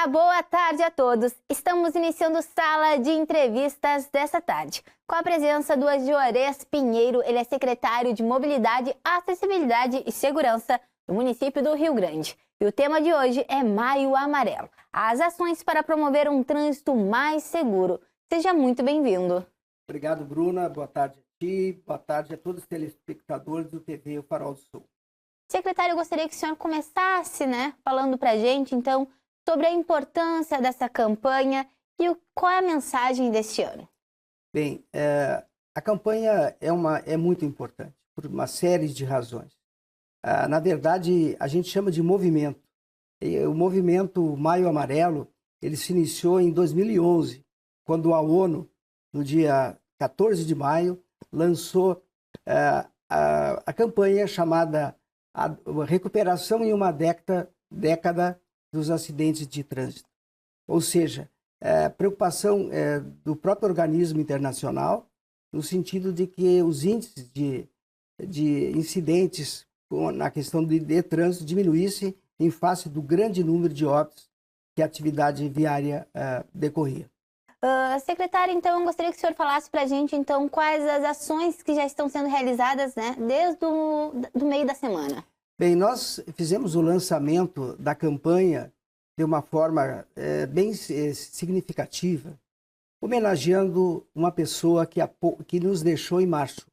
boa tarde a todos. Estamos iniciando sala de entrevistas dessa tarde, com a presença do Juarez Pinheiro. Ele é secretário de Mobilidade, Acessibilidade e Segurança do município do Rio Grande. E o tema de hoje é Maio Amarelo, as ações para promover um trânsito mais seguro. Seja muito bem-vindo. Obrigado, Bruna. Boa tarde a ti, boa tarde a todos os telespectadores do TV O Farol do Sul. Secretário, eu gostaria que o senhor começasse, falando para a gente, então, sobre a importância dessa campanha e qual é a mensagem deste ano. Bem, a campanha é muito importante, por uma série de razões. Na verdade, a gente chama de movimento. O movimento Maio Amarelo, ele se iniciou em 2011, quando a ONU, no dia 14 de maio, lançou a campanha chamada a Recuperação em uma década dos acidentes de trânsito. Ou seja, preocupação do próprio organismo internacional, no sentido de que os índices de incidentes na questão de trânsito diminuíssem em face do grande número de óbitos que a atividade viária decorria. Secretário, então, eu gostaria que o senhor falasse para a gente, então, quais as ações que já estão sendo realizadas, desde o meio da semana. Bem, nós fizemos o lançamento da campanha de uma forma bem significativa, homenageando uma pessoa que nos deixou em março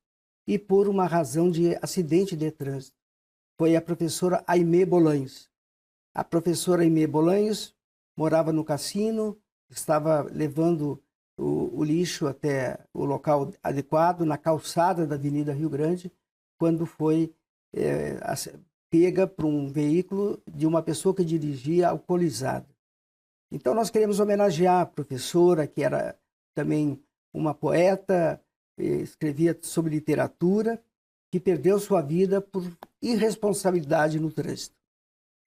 e por uma razão de acidente de trânsito. Foi a professora Aimee Bolanhos. A professora Aimee Bolanhos morava no Cassino, estava levando o lixo até o local adequado, na calçada da Avenida Rio Grande, quando foi pega por um veículo de uma pessoa que dirigia alcoolizada. Então nós queremos homenagear a professora, que era também uma poeta, escrevia sobre literatura, que perdeu sua vida por irresponsabilidade no trânsito.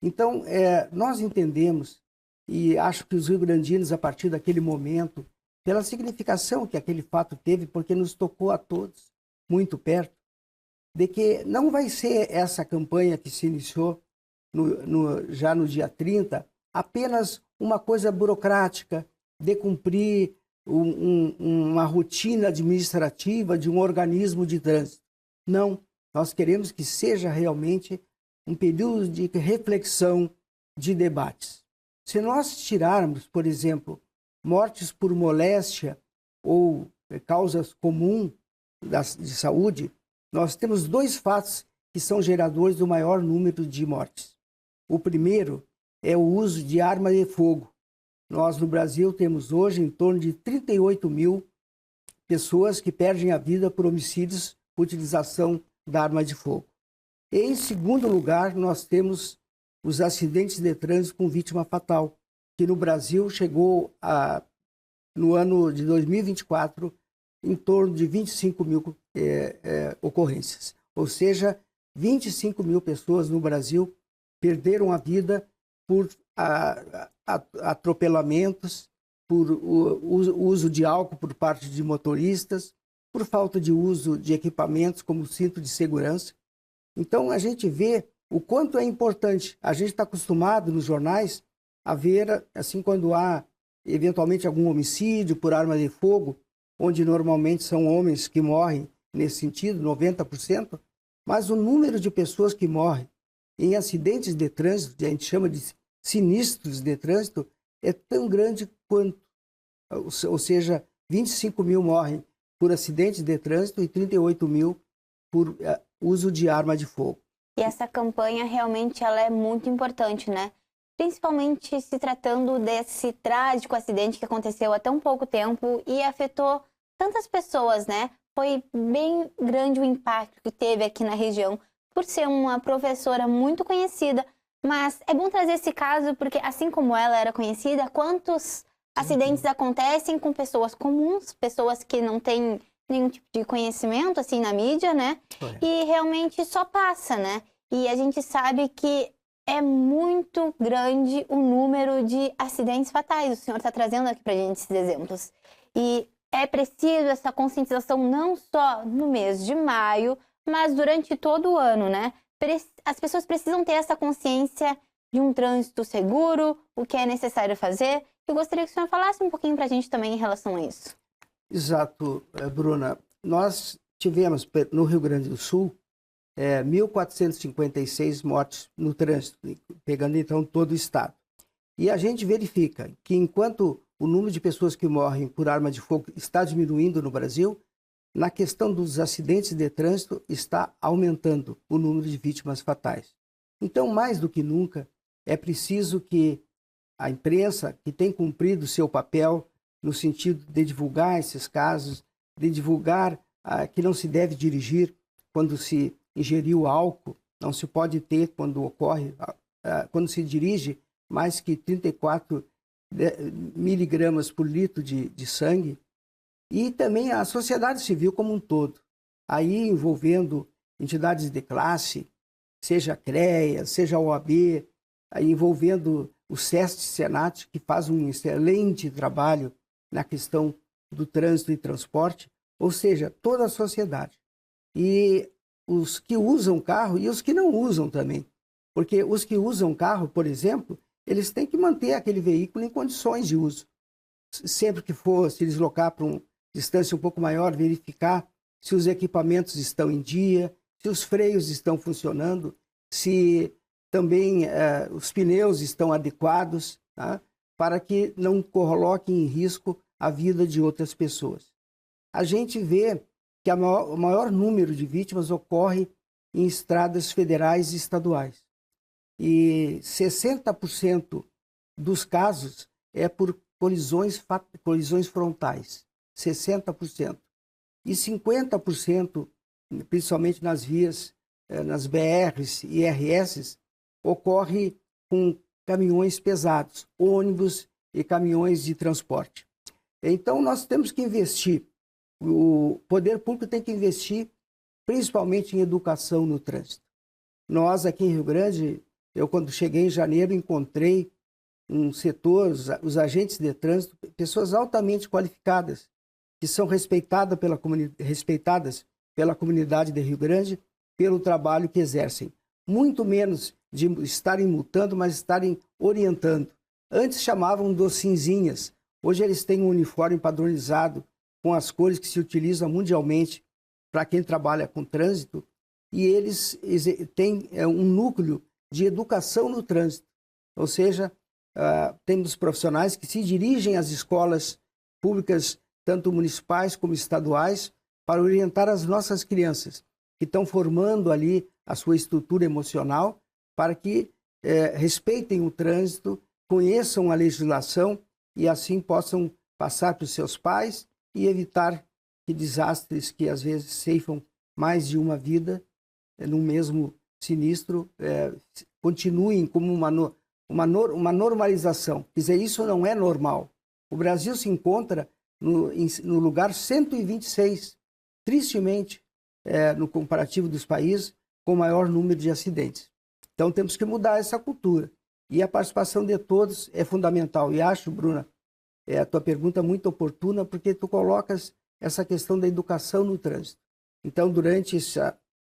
Então nós entendemos, e acho que os rio-grandinos, a partir daquele momento, pela significação que aquele fato teve, porque nos tocou a todos muito perto, de que não vai ser essa campanha que se iniciou já no dia 30 apenas uma coisa burocrática de cumprir uma rotina administrativa de um organismo de trânsito. Não, nós queremos que seja realmente um período de reflexão, de debates. Se nós tirarmos, por exemplo, mortes por moléstia ou causas comuns de saúde, nós temos dois fatos que são geradores do maior número de mortes. O primeiro é o uso de arma de fogo. Nós, no Brasil, temos hoje em torno de 38 mil pessoas que perdem a vida por homicídios por utilização da arma de fogo. E, em segundo lugar, nós temos os acidentes de trânsito com vítima fatal, que no Brasil chegou no ano de 2024 em torno de 25 mil ocorrências. Ou seja, 25 mil pessoas no Brasil perderam a vida por atropelamentos, por uso de álcool por parte de motoristas, por falta de uso de equipamentos como cinto de segurança. Então, a gente vê o quanto é importante. A gente está acostumado nos jornais a ver, assim, quando há eventualmente algum homicídio por arma de fogo, onde normalmente são homens que morrem nesse sentido, 90%, mas o número de pessoas que morrem em acidentes de trânsito, que a gente chama de sinistros de trânsito, é tão grande quanto. Ou seja, 25 mil morrem por acidentes de trânsito e 38 mil por uso de arma de fogo. E essa campanha realmente ela é muito importante, Principalmente se tratando desse trágico acidente que aconteceu há tão pouco tempo e afetou tantas pessoas, Foi bem grande o impacto que teve aqui na região, por ser uma professora muito conhecida. Mas é bom trazer esse caso porque, assim como ela era conhecida, quantos acidentes acontecem com pessoas comuns, pessoas que não têm nenhum tipo de conhecimento, assim, na mídia, E realmente só passa, E a gente sabe que é muito grande o número de acidentes fatais. O senhor está trazendo aqui para a gente esses exemplos. E é preciso essa conscientização não só no mês de maio, mas durante todo o ano, As pessoas precisam ter essa consciência de um trânsito seguro, o que é necessário fazer. Eu gostaria que o senhor falasse um pouquinho para a gente também em relação a isso. Exato, Bruna. Nós tivemos no Rio Grande do Sul 1.456 mortes no trânsito, pegando então todo o estado. E a gente verifica que enquanto o número de pessoas que morrem por arma de fogo está diminuindo no Brasil, na questão dos acidentes de trânsito está aumentando o número de vítimas fatais. Então, mais do que nunca, é preciso que a imprensa, que tem cumprido o seu papel no sentido de divulgar esses casos, de divulgar que não se deve dirigir quando se ingeriu álcool, não se pode ter quando ocorre, quando se dirige mais que 34 miligramas por litro de sangue, e também a sociedade civil como um todo, aí envolvendo entidades de classe, seja a CREA, seja a OAB, aí envolvendo o SEST Senat, que faz um excelente trabalho na questão do trânsito e transporte, ou seja, toda a sociedade. E os que usam carro e os que não usam também. Porque os que usam carro, por exemplo, eles têm que manter aquele veículo em condições de uso. Sempre que for se deslocar para uma distância um pouco maior, verificar se os equipamentos estão em dia, se os freios estão funcionando, se também os pneus estão adequados, tá? Para que não coloquem em risco a vida de outras pessoas. A gente vê que o maior número de vítimas ocorre em estradas federais e estaduais. E 60% dos casos é por colisões frontais, 60%. E 50%, principalmente nas vias, nas BRs e IRS, ocorre com caminhões pesados, ônibus e caminhões de transporte. Então, nós temos que investir, o poder público tem que investir principalmente em educação no trânsito. Nós, aqui em Rio Grande, eu quando cheguei em janeiro, encontrei um setor, os agentes de trânsito, pessoas altamente qualificadas, que são respeitadas pela comunidade de Rio Grande, pelo trabalho que exercem. Muito menos de estarem multando, mas estarem orientando. Antes chamavam dos cinzinhas, hoje eles têm um uniforme padronizado, com as cores que se utilizam mundialmente para quem trabalha com trânsito, e eles têm um núcleo de educação no trânsito. Ou seja, temos profissionais que se dirigem às escolas públicas, tanto municipais como estaduais, para orientar as nossas crianças, que estão formando ali a sua estrutura emocional, para que respeitem o trânsito, conheçam a legislação e assim possam passar para os seus pais e evitar que desastres que às vezes ceifam mais de uma vida no mesmo sinistro continuem como uma normalização. Quer dizer, isso não é normal. O Brasil se encontra no lugar 126, tristemente, no comparativo dos países, com o maior número de acidentes. Então temos que mudar essa cultura. E a participação de todos é fundamental. E acho, Bruna, a tua pergunta muito oportuna, porque tu colocas essa questão da educação no trânsito. Então, durante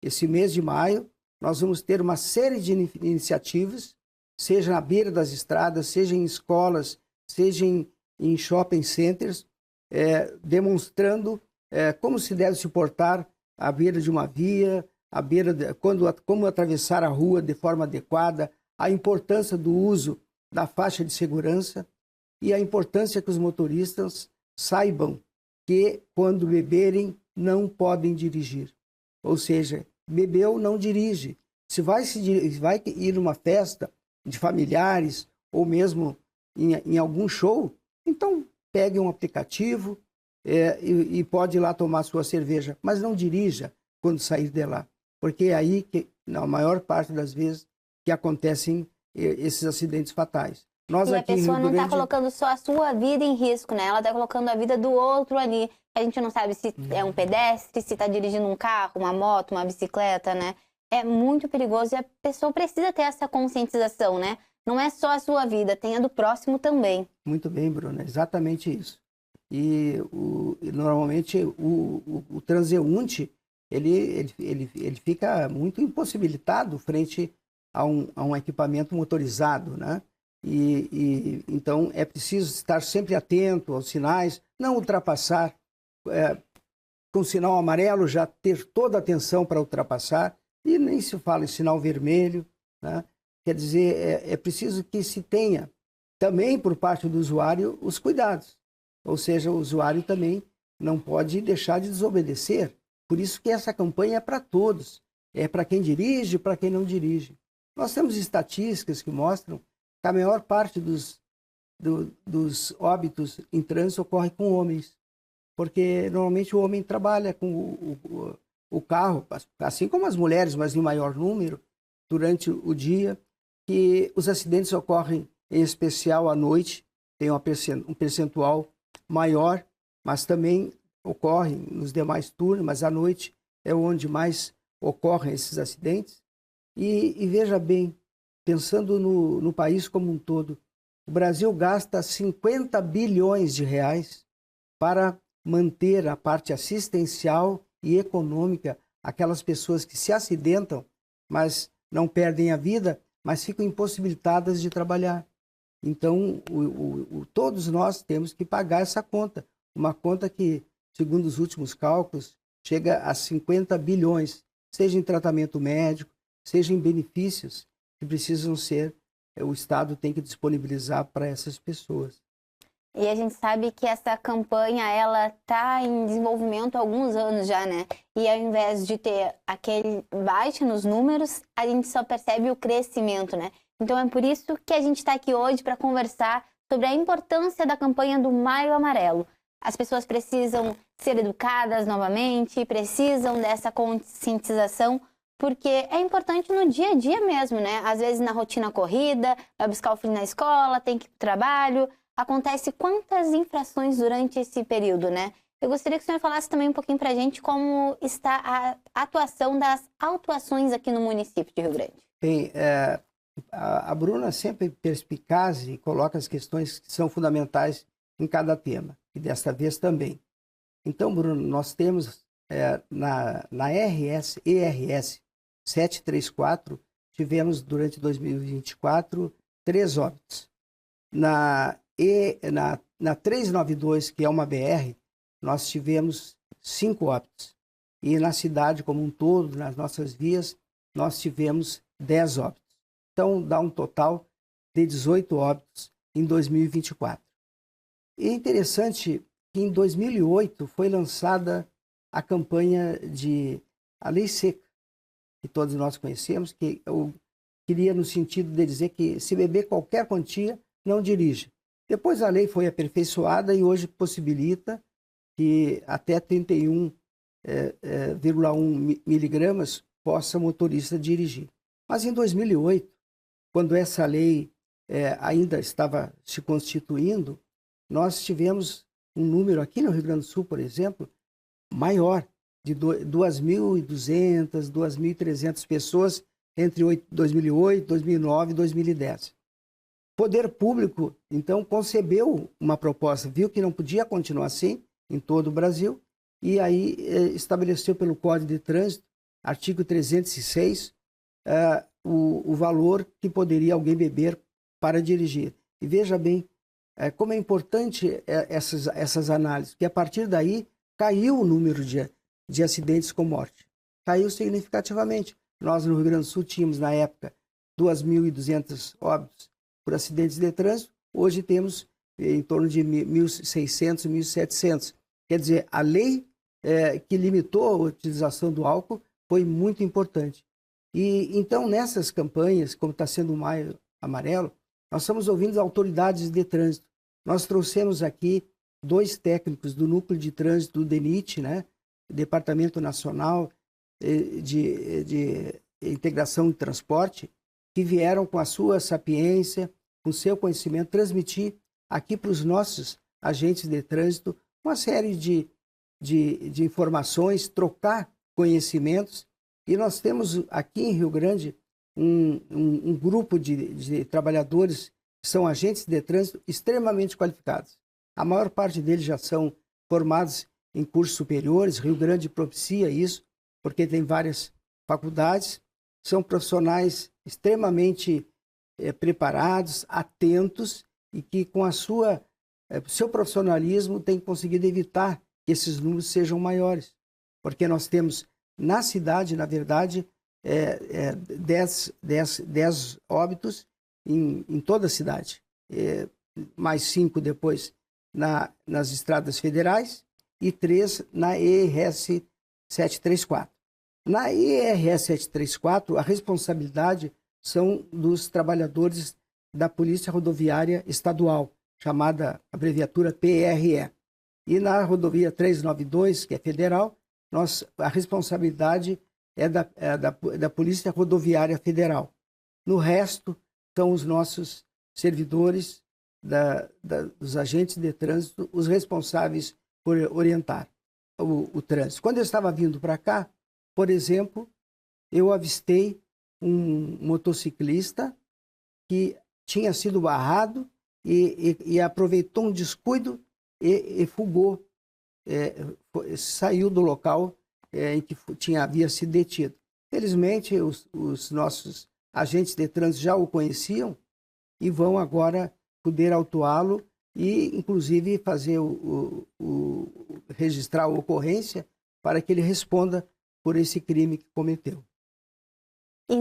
esse mês de maio, nós vamos ter uma série de iniciativas, seja na beira das estradas, seja em escolas, seja em shopping centers, demonstrando como se deve se portar à beira de uma via, como atravessar a rua de forma adequada, a importância do uso da faixa de segurança e a importância que os motoristas saibam que, quando beberem, não podem dirigir. Ou seja, bebeu, não dirige. Se vai ir numa festa de familiares ou mesmo em algum show, então pegue um aplicativo e pode ir lá tomar sua cerveja, mas não dirija quando sair de lá, porque é aí que, na maior parte das vezes, que acontecem esses acidentes fatais. Nós, e aqui a pessoa não está colocando só a sua vida em risco, né? Ela está colocando a vida do outro ali. A gente não sabe se é um pedestre, se está dirigindo um carro, uma moto, uma bicicleta, né? É muito perigoso e a pessoa precisa ter essa conscientização, né? Não é só a sua vida, tem a do próximo também. Muito bem, Bruna, exatamente isso. E normalmente o transeunte, ele fica muito impossibilitado frente a um equipamento motorizado, né? Então é preciso estar sempre atento aos sinais, não ultrapassar, com sinal amarelo já ter toda a atenção para ultrapassar, e nem se fala em sinal vermelho, né? Quer dizer, é preciso que se tenha também por parte do usuário os cuidados, ou seja, o usuário também não pode deixar de desobedecer. Por isso que essa campanha é para todos, é para quem dirige e para quem não dirige. Nós temos estatísticas que mostram que a maior parte dos óbitos em trânsito ocorre com homens, porque normalmente o homem trabalha com o carro, assim como as mulheres, mas em maior número, durante o dia, que os acidentes ocorrem em especial à noite, tem um percentual maior, mas também ocorrem nos demais turnos, mas à noite é onde mais ocorrem esses acidentes. E veja bem, pensando no país como um todo, o Brasil gasta 50 bilhões de reais para manter a parte assistencial e econômica aquelas pessoas que se acidentam, mas não perdem a vida, mas ficam impossibilitadas de trabalhar. Então, todos nós temos que pagar essa conta, uma conta que, segundo os últimos cálculos, chega a 50 bilhões, seja em tratamento médico, seja em benefícios que precisam ser, o Estado tem que disponibilizar para essas pessoas. E a gente sabe que essa campanha, ela está em desenvolvimento há alguns anos já, né? E ao invés de ter aquele baixa nos números, a gente só percebe o crescimento, né? Então é por isso que a gente está aqui hoje para conversar sobre a importância da campanha do Maio Amarelo. As pessoas precisam ser educadas novamente, precisam dessa conscientização, porque é importante no dia a dia mesmo, né? Às vezes na rotina corrida, vai buscar o filho na escola, tem que ir para o trabalho. Acontece quantas infrações durante esse período, né? Eu gostaria que o senhor falasse também um pouquinho para a gente como está a atuação das autuações aqui no município de Rio Grande. Bem, a Bruna sempre perspicaz e coloca as questões que são fundamentais em cada tema, e desta vez também. Então, Bruno, nós temos na ERS 734, tivemos durante 2024 3 óbitos. Na 392, que é uma BR, nós tivemos 5 óbitos. E na cidade como um todo, nas nossas vias, nós tivemos 10 óbitos. Então, dá um total de 18 óbitos em 2024. E é interessante que em 2008 foi lançada a campanha a Lei Seca, que todos nós conhecemos, que eu queria no sentido de dizer que se beber qualquer quantia, não dirija. Depois a lei foi aperfeiçoada e hoje possibilita que até 31,1 miligramas possa motorista dirigir. Mas em 2008, quando essa lei ainda estava se constituindo, nós tivemos um número aqui no Rio Grande do Sul, por exemplo, maior, de 2.200, 2.300 pessoas entre 2008, 2009 e 2010. O poder público, então, concebeu uma proposta, viu que não podia continuar assim em todo o Brasil, e aí estabeleceu pelo Código de Trânsito, artigo 306, o valor que poderia alguém beber para dirigir. E veja bem como é importante essas análises, que a partir daí caiu o número de acidentes com morte. Caiu significativamente. Nós, no Rio Grande do Sul, tínhamos, na época, 2.200 óbitos por acidentes de trânsito. Hoje temos em torno de 1.600, 1.700. Quer dizer, a lei que limitou a utilização do álcool foi muito importante. E então, nessas campanhas, como está sendo o Maio Amarelo, nós estamos ouvindo as autoridades de trânsito. Nós trouxemos aqui 2 técnicos do Núcleo de Trânsito do DENIT, né? Departamento Nacional de Integração e Transporte, que vieram com a sua sapiência, com o seu conhecimento, transmitir aqui para os nossos agentes de trânsito uma série de informações, trocar conhecimentos. E nós temos aqui em Rio Grande um grupo de trabalhadores que são agentes de trânsito extremamente qualificados. A maior parte deles já são formados em cursos superiores. Rio Grande propicia isso, porque tem várias faculdades, são profissionais extremamente preparados, atentos e que com seu profissionalismo têm conseguido evitar que esses números sejam maiores. Porque nós temos na cidade, na verdade, 10 óbitos em toda a cidade. Mais 5 depois nas estradas federais e 3 na ERS 734. Na ERS 734, a responsabilidade são dos trabalhadores da Polícia Rodoviária Estadual, chamada abreviatura PRE. E na rodovia 392, que é federal, a responsabilidade é da Polícia Rodoviária Federal. No resto, são os nossos servidores, dos agentes de trânsito, os responsáveis por orientar o trânsito. Quando eu estava vindo para cá, por exemplo, eu avistei um motociclista que tinha sido barrado e aproveitou um descuido e fugou, saiu do local em que havia sido detido. Felizmente, os nossos agentes de trânsito já o conheciam e vão agora poder autuá-lo e, inclusive, fazer registrar a ocorrência para que ele responda por esse crime que cometeu. E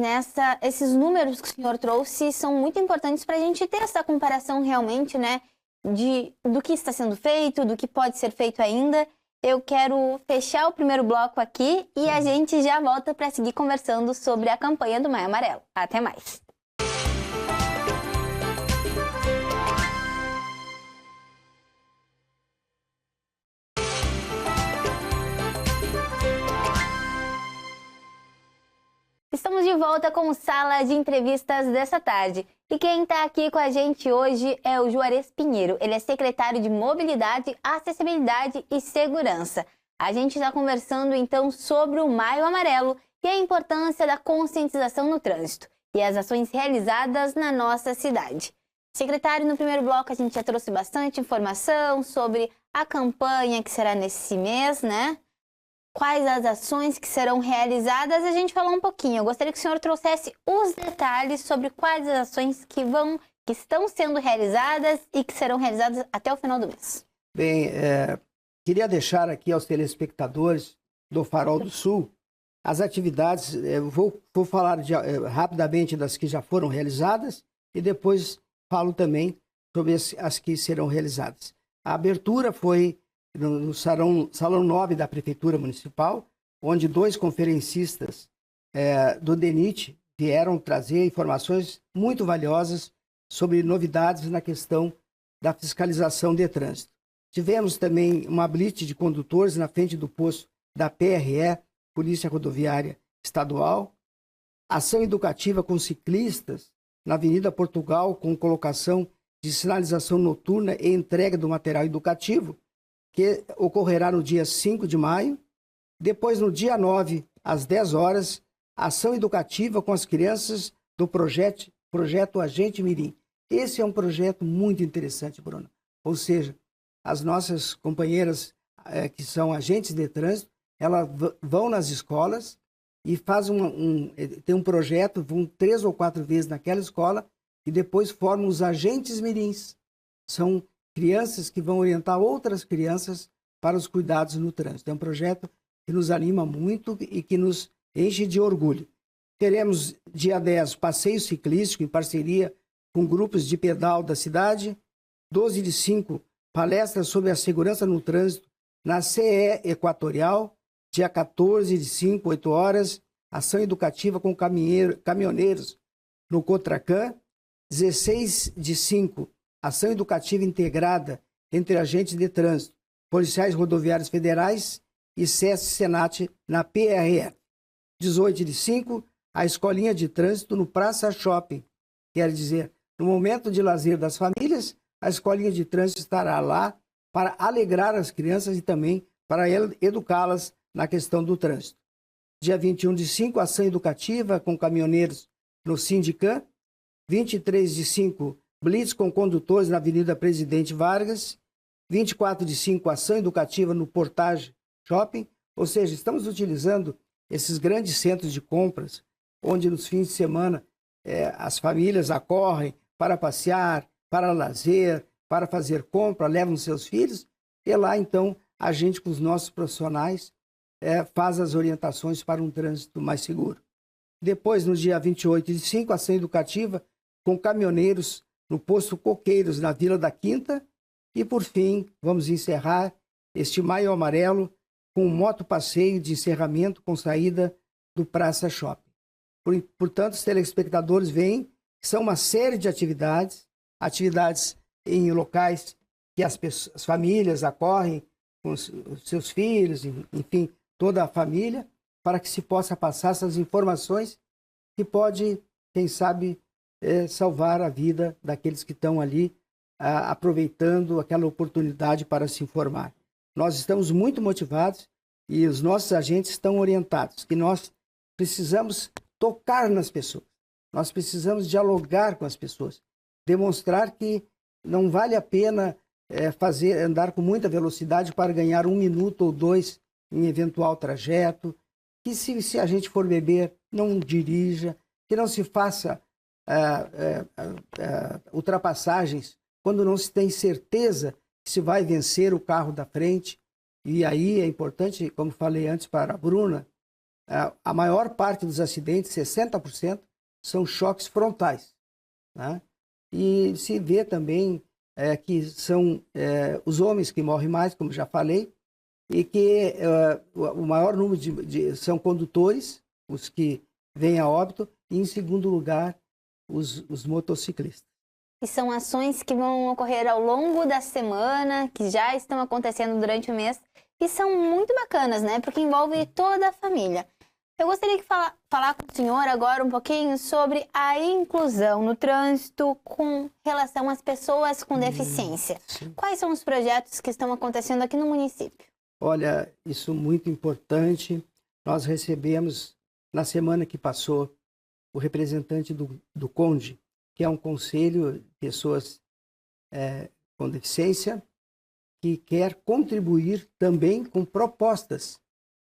esses números que o senhor trouxe são muito importantes para a gente ter essa comparação realmente, né, do que está sendo feito, do que pode ser feito ainda. Eu quero fechar o primeiro bloco aqui e a gente já volta para seguir conversando sobre a campanha do Maio Amarelo. Até mais! Estamos de volta com Sala de Entrevistas dessa tarde. E quem está aqui com a gente hoje é o Juarez Pinheiro. Ele é secretário de Mobilidade, Acessibilidade e Segurança. A gente está conversando então sobre o Maio Amarelo e a importância da conscientização no trânsito e as ações realizadas na nossa cidade. Secretário, no primeiro bloco a gente já trouxe bastante informação sobre a campanha que será nesse mês, né? Quais as ações que serão realizadas, a gente falou um pouquinho. Eu gostaria que o senhor trouxesse os detalhes sobre quais as ações que estão sendo realizadas e que serão realizadas até o final do mês. Bem, queria deixar aqui aos telespectadores do Farol do Sul as atividades, vou falar rapidamente das que já foram realizadas e depois falo também sobre as que serão realizadas. A abertura foi no Salão 9 da Prefeitura Municipal, onde 2 conferencistas do DENIT vieram trazer informações muito valiosas sobre novidades na questão da fiscalização de trânsito. Tivemos também uma blitz de condutores na frente do posto da PRE, Polícia Rodoviária Estadual, ação educativa com ciclistas na Avenida Portugal, com colocação de sinalização noturna e entrega do material educativo, que ocorrerá no dia 5 de maio. Depois, no dia 9, às 10 horas, ação educativa com as crianças do projeto Agente Mirim. Esse é um projeto muito interessante, Bruno. Ou seja, as nossas companheiras que são agentes de trânsito, elas vão nas escolas e tem um projeto, vão 3 ou 4 vezes naquela escola e depois formam os agentes mirins. São crianças que vão orientar outras crianças para os cuidados no trânsito. É um projeto que nos anima muito e que nos enche de orgulho. Teremos, dia 10, passeio ciclístico em parceria com grupos de pedal da cidade. 12/5, palestra sobre a segurança no trânsito na CE Equatorial. Dia 14/5, 8 horas, ação educativa com caminhoneiros no Cotracan. 16/5, ação educativa integrada entre agentes de trânsito, policiais rodoviários federais e SESC-SENAT na PRE. 18/5, a escolinha de trânsito no Praça Shopping. Quer dizer, no momento de lazer das famílias, a escolinha de trânsito estará lá para alegrar as crianças e também para educá-las na questão do trânsito. Dia 21/5, ação educativa com caminhoneiros no Sindican. 23/5, blitz com condutores na Avenida Presidente Vargas. 24/5, ação educativa no Portage Shopping. Ou seja, estamos utilizando esses grandes centros de compras onde nos fins de semana as famílias acorrem para passear, para lazer, para fazer compra, levam seus filhos, e lá então a gente com os nossos profissionais faz as orientações para um trânsito mais seguro. Depois, no dia 28/5, ação educativa com caminhoneiros no posto Coqueiros, na Vila da Quinta. E, por fim, vamos encerrar este Maio Amarelo com um motopasseio de encerramento com saída do Praça Shopping. Portanto, os telespectadores veem que são uma série de atividades em locais que as famílias acorrem com os seus filhos, enfim, toda a família, para que se possa passar essas informações que pode, quem sabe, salvar a vida daqueles que estão ali aproveitando aquela oportunidade para se informar. Nós estamos muito motivados e os nossos agentes estão orientados, que nós precisamos tocar nas pessoas, nós precisamos dialogar com as pessoas, demonstrar que não vale a pena andar com muita velocidade para ganhar 1 minuto ou 2 em eventual trajeto, que se a gente for beber, não dirija, que não se faça ultrapassagens quando não se tem certeza que se vai vencer o carro da frente. E aí é importante, como falei antes para a Bruna, a maior parte dos acidentes, 60%, são choques frontais, né? E se vê também que são os homens que morrem mais, como já falei, e que o maior número são condutores, os que vêm a óbito, e em segundo lugar, os motociclistas. E são ações que vão ocorrer ao longo da semana, que já estão acontecendo durante o mês, e são muito bacanas, né? Porque envolve toda a família. Eu gostaria de falar com o senhor agora um pouquinho sobre a inclusão no trânsito com relação às pessoas com deficiência. Sim. Quais são os projetos que estão acontecendo aqui no município? Olha, isso é muito importante. Nós recebemos, na semana que passou, o representante do CONDE, que é um conselho de pessoas com deficiência, que quer contribuir também com propostas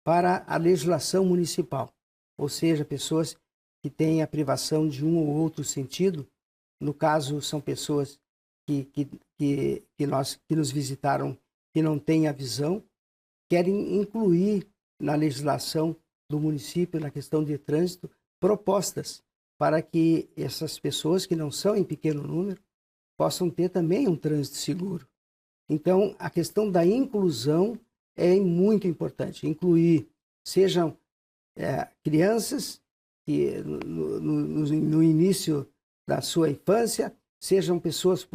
para a legislação municipal. Ou seja, pessoas que têm a privação de um ou outro sentido. No caso, são pessoas que nos visitaram que não têm a visão, querem incluir na legislação do município, na questão de trânsito, propostas para que essas pessoas que não são em pequeno número possam ter também um trânsito seguro. Então, a questão da inclusão é muito importante. Incluir, sejam crianças que no início da sua infância, sejam pessoas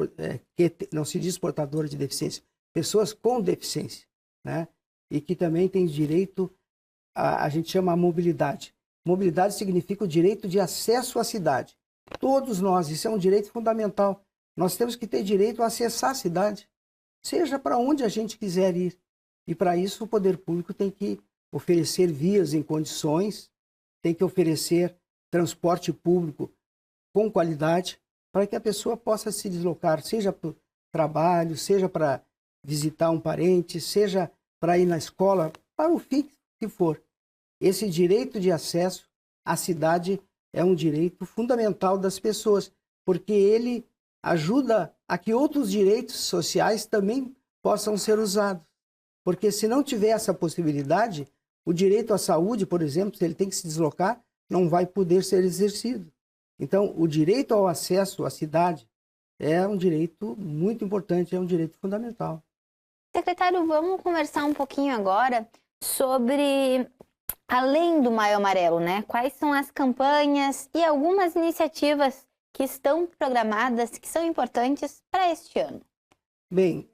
que não se diz portadoras de deficiência, pessoas com deficiência, né? E que também têm direito, a gente chama a mobilidade. Mobilidade significa o direito de acesso à cidade. Todos nós, isso é um direito fundamental. Nós temos que ter direito a acessar a cidade, seja para onde a gente quiser ir. E para isso o poder público tem que oferecer vias em condições, tem que oferecer transporte público com qualidade, para que a pessoa possa se deslocar, seja para o trabalho, seja para visitar um parente, seja para ir na escola, para o fim que for. Esse direito de acesso à cidade é um direito fundamental das pessoas, porque ele ajuda a que outros direitos sociais também possam ser usados. Porque se não tiver essa possibilidade, o direito à saúde, por exemplo, se ele tem que se deslocar, não vai poder ser exercido. Então, o direito ao acesso à cidade é um direito muito importante, é um direito fundamental. Secretário, vamos conversar um pouquinho agora sobre, além do Maio Amarelo, né? Quais são as campanhas e algumas iniciativas que estão programadas, que são importantes para este ano? Bem,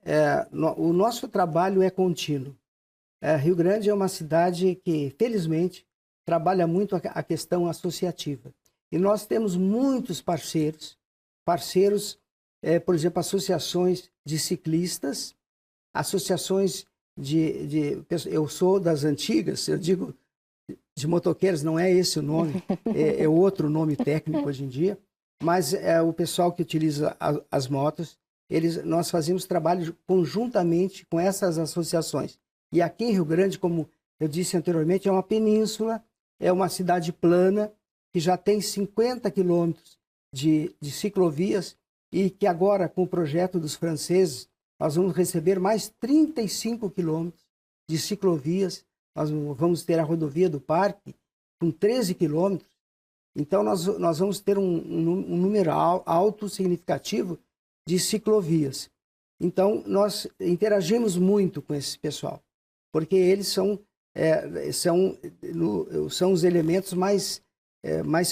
o nosso trabalho é contínuo. Rio Grande é uma cidade que, felizmente, trabalha muito a questão associativa. E nós temos muitos parceiros, por exemplo, associações de ciclistas, associações eu sou das antigas, eu digo de motoqueiros, não é esse o nome, é outro nome técnico hoje em dia, mas o pessoal que utiliza as motos, nós fazemos trabalho conjuntamente com essas associações. E aqui em Rio Grande, como eu disse anteriormente, é uma península, é uma cidade plana, que já tem 50 quilômetros de ciclovias e que agora, com o projeto dos franceses, nós vamos receber mais 35 quilômetros de ciclovias. Nós vamos ter a rodovia do Parque com 13 quilômetros. Então, nós vamos ter um número alto, significativo, de ciclovias. Então, nós interagimos muito com esse pessoal, porque eles são os elementos mais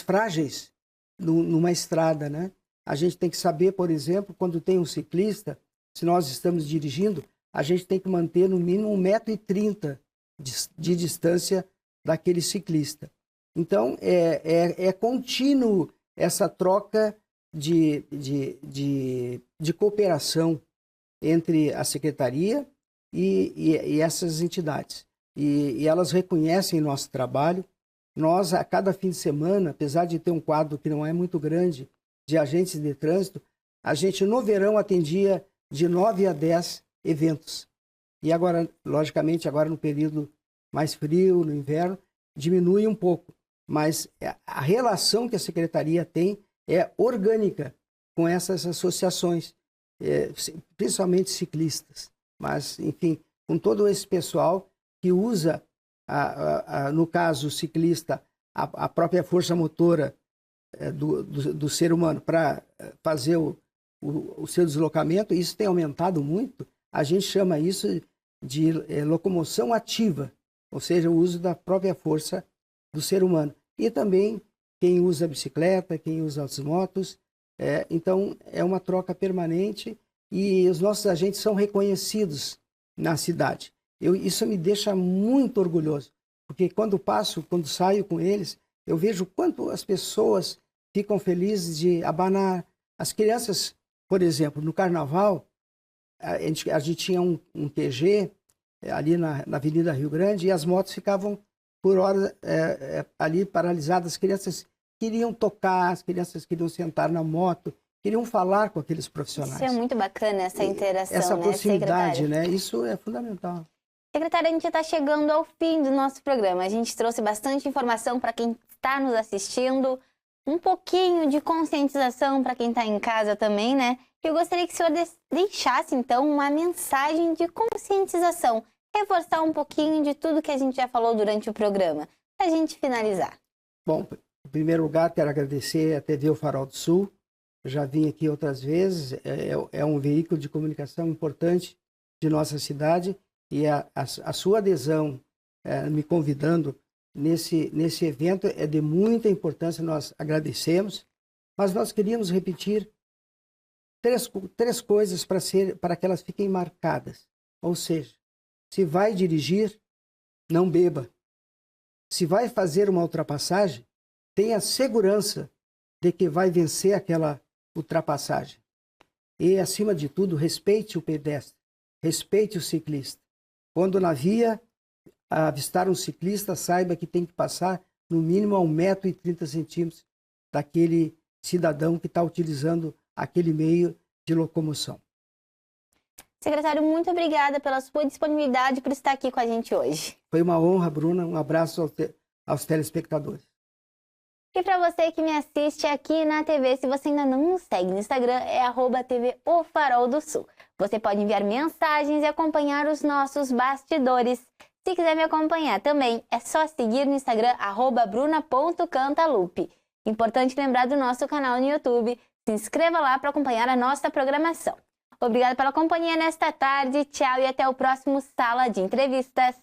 frágeis numa estrada, né? A gente tem que saber, por exemplo, quando tem um ciclista, se nós estamos dirigindo, a gente tem que manter no mínimo 1,30 m de distância daquele ciclista. Então, é contínuo essa troca de cooperação entre a Secretaria e essas entidades. E elas reconhecem nosso trabalho. Nós, a cada fim de semana, apesar de ter um quadro que não é muito grande de agentes de trânsito, a gente no verão atendia de 9 a 10 eventos. E agora, logicamente, agora no período mais frio, no inverno, diminui um pouco. Mas a relação que a Secretaria tem é orgânica com essas associações, principalmente ciclistas. Mas, enfim, com todo esse pessoal que usa, no caso, o ciclista, a própria força motora do ser humano para fazer o seu deslocamento, isso tem aumentado muito. A gente chama isso de locomoção ativa, ou seja, o uso da própria força do ser humano. E também quem usa bicicleta, quem usa as motos. Então, é uma troca permanente e os nossos agentes são reconhecidos na cidade. Isso me deixa muito orgulhoso, porque quando saio com eles, eu vejo quanto as pessoas ficam felizes de abanar. As crianças, por exemplo, no Carnaval, a gente tinha um QG ali na Avenida Rio Grande e as motos ficavam por horas ali paralisadas. As crianças queriam tocar, as crianças queriam sentar na moto, queriam falar com aqueles profissionais. Isso é muito bacana, essa interação, essa proximidade, né? Isso é fundamental. Secretária, a gente está chegando ao fim do nosso programa. A gente trouxe bastante informação para quem está nos assistindo, um pouquinho de conscientização para quem está em casa também, né? Eu gostaria que o senhor deixasse, então, uma mensagem de conscientização, reforçar um pouquinho de tudo que a gente já falou durante o programa, para a gente finalizar. Bom, em primeiro lugar, quero agradecer a TV O Farol do Sul. Eu já vim aqui outras vezes, é um veículo de comunicação importante de nossa cidade e a sua adesão me convidando nesse evento é de muita importância, nós agradecemos, mas nós queríamos repetir três coisas para que elas fiquem marcadas. Ou seja, se vai dirigir, não beba. Se vai fazer uma ultrapassagem, tenha segurança de que vai vencer aquela ultrapassagem. E, acima de tudo, respeite o pedestre, respeite o ciclista. Quando na via avistar um ciclista, saiba que tem que passar no mínimo a 1,30 m daquele cidadão que está utilizando aquele meio de locomoção. Secretário, muito obrigada pela sua disponibilidade por estar aqui com a gente hoje. Foi uma honra, Bruna. Um abraço aos telespectadores. E para você que me assiste aqui na TV, se você ainda não nos segue no Instagram, é @TV O Farol do Sul. Você pode enviar mensagens e acompanhar os nossos bastidores. Se quiser me acompanhar também, é só seguir no Instagram @bruna.cantalupe. Importante lembrar do nosso canal no YouTube. Se inscreva lá para acompanhar a nossa programação. Obrigada pela companhia nesta tarde. Tchau e até o próximo Sala de Entrevistas.